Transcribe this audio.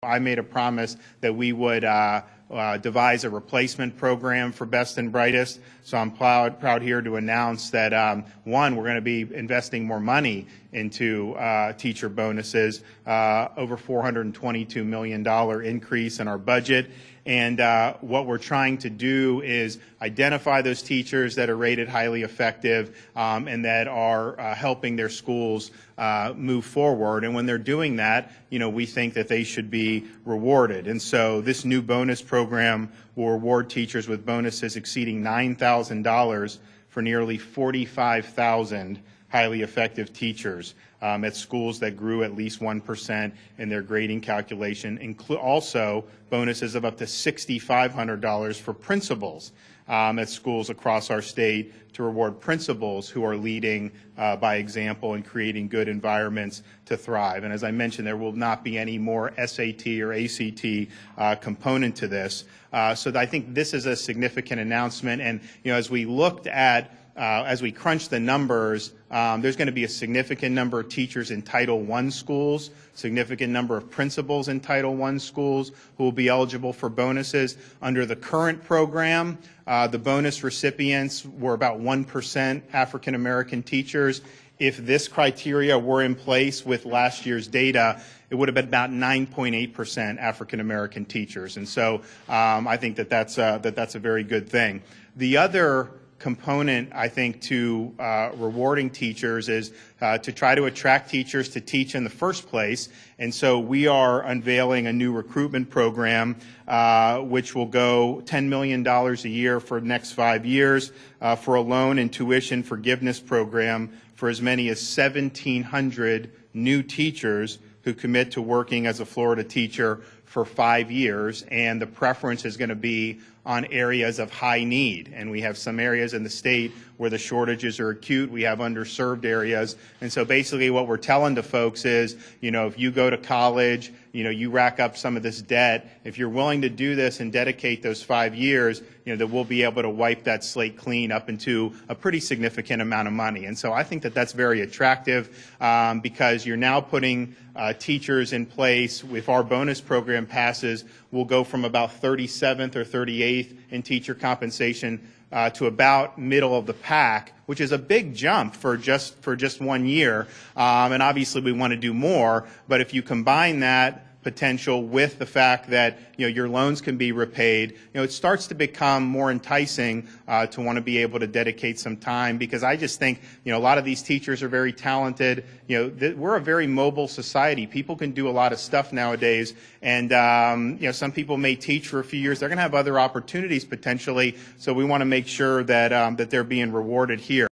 I made a promise that we would devise a replacement program for Best and Brightest. So I'm proud here to announce that, one, we're going to be investing more money into teacher bonuses, over $422 million increase in our budget. And what we're trying to do is identify those teachers that are rated highly effective and that are helping their schools move forward. And when they're doing that, we think that they should be rewarded. And so this new bonus program will reward teachers with bonuses exceeding $9,000 for nearly 45,000 highly effective teachers at schools that grew at least 1% in their grading calculation. Also, bonuses of up to $6,500 for principals at schools across our state to reward principals who are leading by example and creating good environments to thrive. And as I mentioned, there will not be any more SAT or ACT component to this. So I think this is a significant announcement. And as we looked at as we crunch the numbers, there's going to be a significant number of teachers in Title I schools, significant number of principals in Title I schools who will be eligible for bonuses. Under the current program, the bonus recipients were about 1% African American teachers. If this criteria were in place with last year's data, it would have been about 9.8% African American teachers. And so I think that that's a very good thing. The other component, I think, to rewarding teachers is to try to attract teachers to teach in the first place. And so we are unveiling a new recruitment program which will go $10 million a year for the next 5 years for a loan and tuition forgiveness program for as many as 1,700 new teachers who commit to working as a Florida teacher for 5 years. And the preference is going to be on areas of high need. And we have some areas in the state where the shortages are acute. We have underserved areas. And so basically what we're telling to folks is, if you go to college, you rack up some of this debt. If you're willing to do this and dedicate those 5 years, that we'll be able to wipe that slate clean up into a pretty significant amount of money. And so I think that that's very attractive because you're now putting teachers in place. If our bonus program passes, we'll go from about 37th or 38th in teacher compensation to about middle of the pack, which is a big jump for just 1 year. And obviously we want to do more, but if you combine that potential with the fact that your loans can be repaid, it starts to become more enticing to want to be able to dedicate some time, because I just think a lot of these teachers are very talented. We're a very mobile society. People can do a lot of stuff nowadays, and some people may teach for a few years. They're going to have other opportunities potentially, so we want to make sure that that they're being rewarded here.